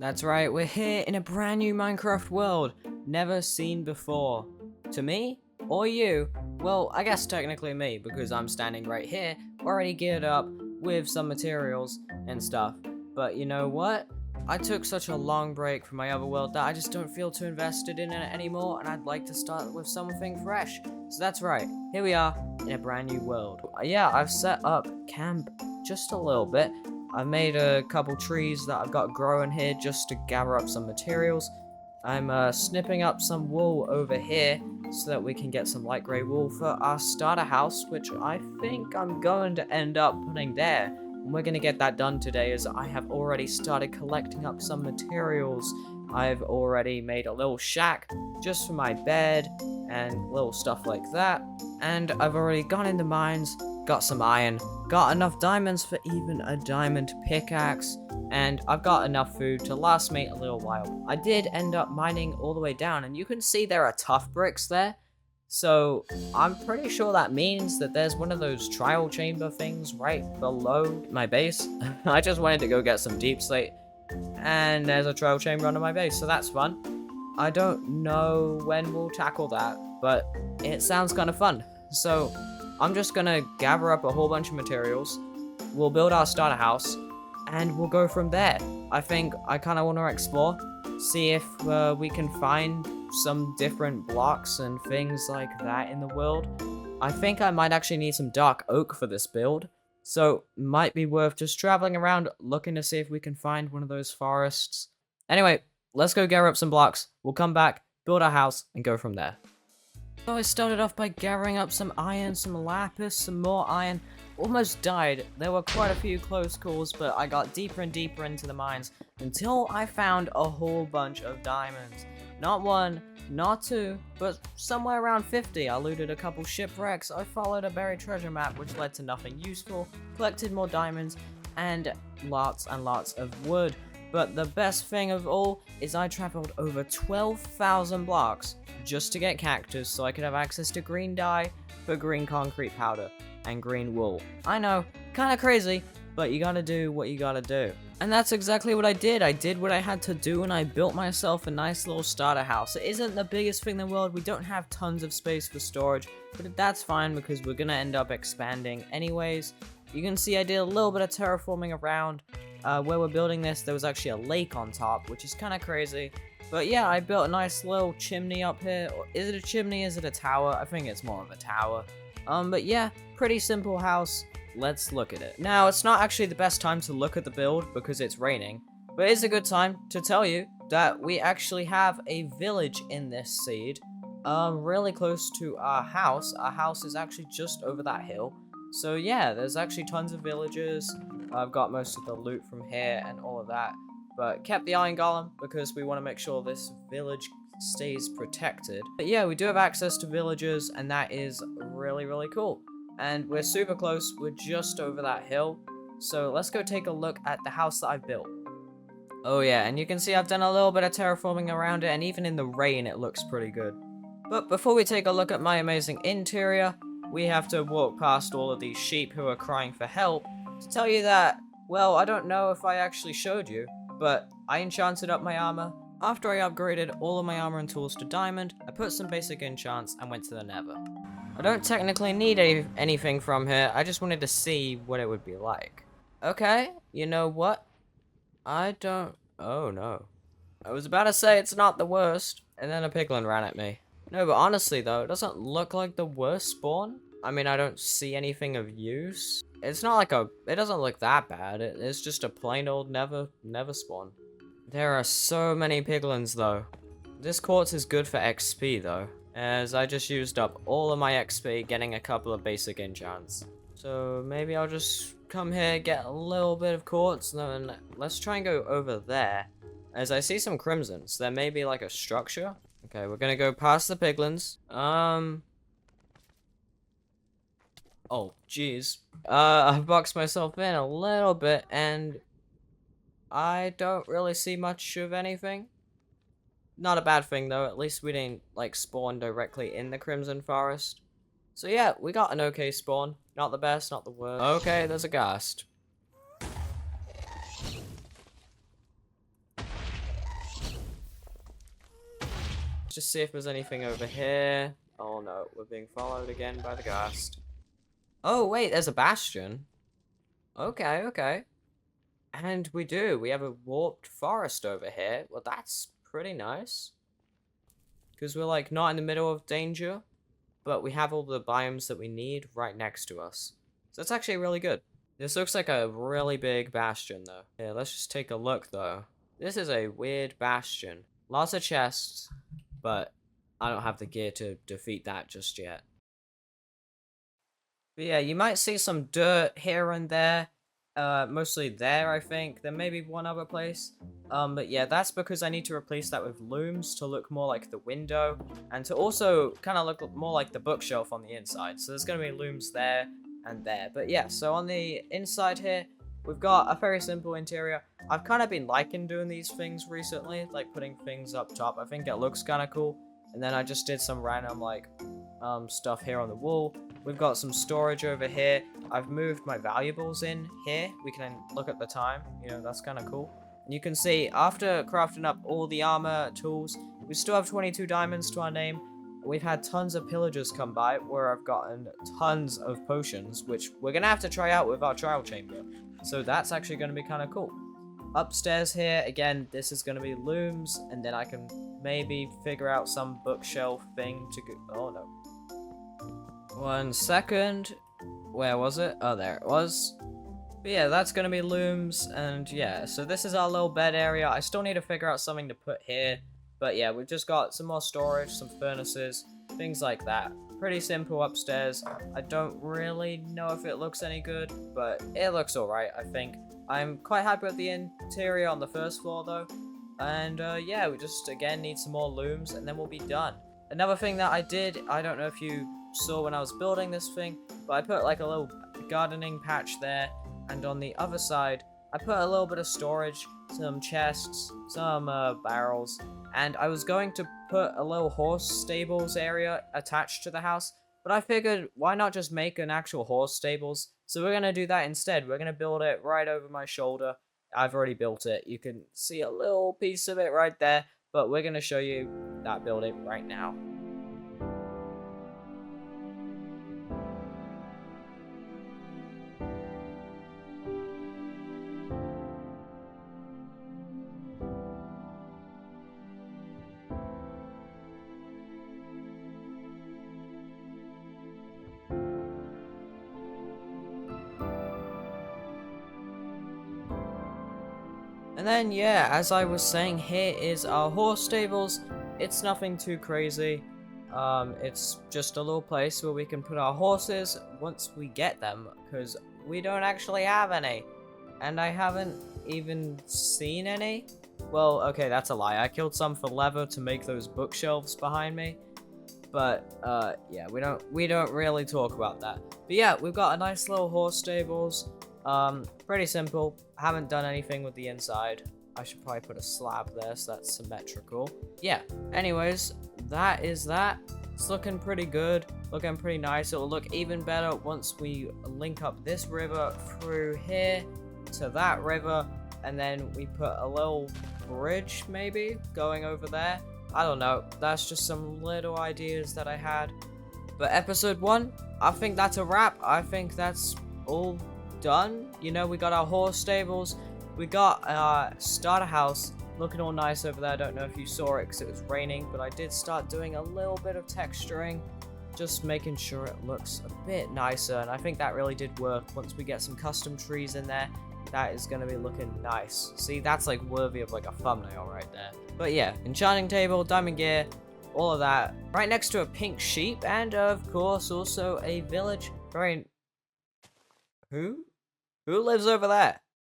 That's right, we're here in a brand new Minecraft world, never seen before. To me? Or you? Well, I guess technically me, because I'm standing right here, already geared up with some materials and stuff. But you know what? I took such a long break from my other world that I just don't feel too invested in it anymore, and I'd like to start with something fresh. So that's right, here we are in a brand new world. Yeah, I've set up camp just a little bit. I've made a couple trees that I've got growing here just to gather up some materials. I'm snipping up some wool over here so that we can get some light grey wool for our starter house, which I think I'm going to end up putting there. And we're going to get that done today as I have already started collecting up some materials. I've already made a little shack just for my bed and little stuff like that. And I've already gone into mines, got some iron, got enough diamonds for even a diamond pickaxe, and I've got enough food to last me a little while. I did end up mining all the way down, and you can see there are tough bricks there. So I'm pretty sure that means that there's one of those trial chamber things right below my base. I just wanted to go get some deep slate, and there's a trial chamber under my base, so that's fun. I don't know when we'll tackle that, but it sounds kind of fun. So I'm just gonna gather up a whole bunch of materials, we'll build our starter house, and we'll go from there. I think I kind of want to explore, see if we can find some different blocks and things like that in the world. I think I might actually need some dark oak for this build, so might be worth just traveling around looking to see if we can find one of those forests. Anyway, let's go gather up some blocks, we'll come back, build our house, and go from there. So I started off by gathering up some iron, some lapis, some more iron. Almost died. There were quite a few close calls, but I got deeper and deeper into the mines until I found a whole bunch of diamonds. Not one, not two, but somewhere around 50. I looted a couple shipwrecks, I followed a buried treasure map which led to nothing useful, collected more diamonds, and lots of wood. But the best thing of all is I traveled over 12,000 blocks just to get cactus so I could have access to green dye for green concrete powder and green wool. I know, kinda crazy, but you gotta do what you gotta do. And that's exactly what I did. I did what I had to do and I built myself a nice little starter house. It isn't the biggest thing in the world, we don't have tons of space for storage, but that's fine because we're gonna end up expanding anyways. You can see I did a little bit of terraforming around. Where we're building this, there was actually a lake on top, which is kinda crazy. But yeah, I built a nice little chimney up here. Is it a chimney? Is it a tower? I think it's more of a tower. But yeah, pretty simple house. Let's look at it. Now, it's not actually the best time to look at the build because it's raining, but it's a good time to tell you that we actually have a village in this seed, really close to our house. Our house is actually just over that hill. So yeah, there's actually tons of villagers. I've got most of the loot from here and all of that, but kept the iron golem because we want to make sure this village stays protected. But yeah, we do have access to villagers, and that is really cool. And we're super close, we're just over that hill. So let's go take a look at the house that I've built. Oh yeah, and you can see I've done a little bit of terraforming around it, and even in the rain it looks pretty good. But before we take a look at my amazing interior, we have to walk past all of these sheep who are crying for help to tell you that, well, I don't know if I actually showed you, but I enchanted up my armor. After I upgraded all of my armor and tools to diamond, I put some basic enchants and went to the nether. I don't technically need anything from here, I just wanted to see what it would be like. Okay, you know what? I don't... Oh no. I was about to say it's not the worst, and then a piglin ran at me. No, but honestly though, it doesn't look like the worst spawn. I mean, I don't see anything of use. It's not like it doesn't look that bad. It's just a plain old never spawn. There are so many piglins though. This quartz is good for XP though, as I just used up all of my XP getting a couple of basic enchants. So maybe I'll just come here, get a little bit of quartz, and then let's try and go over there. As I see some crimson, so there may be like a structure. Okay, we're gonna go past the piglins. Oh, jeez. I've boxed myself in a little bit, and I don't really see much of anything. Not a bad thing, though. At least we didn't, like, spawn directly in the Crimson Forest. So yeah, we got an okay spawn. Not the best, not the worst. Okay, there's a ghast. Just see if there's anything over here. Oh no, we're being followed again by the ghost. Oh wait, there's a bastion. Okay, okay. And we do. We have a warped forest over here. Well, that's pretty nice. Because we're like not in the middle of danger, but we have all the biomes that we need right next to us. So that's actually really good. This looks like a really big bastion though. Yeah, let's just take a look though. This is a weird bastion. Lots of chests, but I don't have the gear to defeat that just yet. But yeah, you might see some dirt here and there. Mostly there, I think. There may be one other place. But yeah, that's because I need to replace that with looms to look more like the window, and to also kind of look more like the bookshelf on the inside. So there's going to be looms there and there. But yeah, so on the inside here, we've got a very simple interior. I've kind of been liking doing these things recently, like putting things up top. I think it looks kind of cool. And then I just did some random, like, stuff here on the wall. We've got some storage over here. I've moved my valuables in here. We can look at the time. You know, that's kind of cool. And you can see, after crafting up all the armor tools, we still have 22 diamonds to our name. We've had tons of pillagers come by, where I've gotten tons of potions, which we're going to have to try out with our trial chamber. So that's actually going to be kind of cool. Upstairs here, again, this is going to be looms, and then I can maybe figure out some bookshelf thing to go. Oh no. 1 second. Where was it? Oh, there it was. But yeah, that's going to be looms, and yeah, so this is our little bed area. I still need to figure out something to put here, but yeah, we've just got some more storage, some furnaces, things like that. Pretty simple upstairs. I don't really know if it looks any good, but it looks alright, I think. I'm quite happy with the interior on the first floor though. And yeah, we just again need some more looms and then we'll be done. Another thing that I did, I don't know if you saw when I was building this thing, but I put like a little gardening patch there, and on the other side I put a little bit of storage, some chests, some barrels, and I was going to put a little horse stables area attached to the house, but I figured why not just make an actual horse stables. So we're going to do that instead. We're going to build it right over my shoulder. I've already built it. You can see a little piece of it right there, but we're going to show you that building right now. And then, yeah, as I was saying, here is our horse stables. It's nothing too crazy. It's just a little place where we can put our horses once we get them, because we don't actually have any. And I haven't even seen any. Well, okay, that's a lie. I killed some for leather to make those bookshelves behind me. But, yeah, we don't really talk about that. But yeah, we've got a nice little horse stables. Pretty simple. Haven't done anything with the inside. I should probably put a slab there so that's symmetrical. Yeah, anyways, that is that. It's looking pretty good, looking pretty nice. It'll look even better once we link up this river through here to that river, and then we put a little bridge maybe going over there. I don't know, that's just some little ideas that I had. But episode 1, I think that's a wrap. I think that's all done. You know, we got our horse stables, we got our starter house looking all nice over there. I don't know if you saw it because it was raining, but I did start doing a little bit of texturing, just making sure it looks a bit nicer, and I think that really did work. Once we get some custom trees in there, that is going to be looking nice. See, that's like worthy of like a thumbnail right there. But yeah, enchanting table, diamond gear, all of that, right next to a pink sheep, and of course also a village. Very... Who lives over there?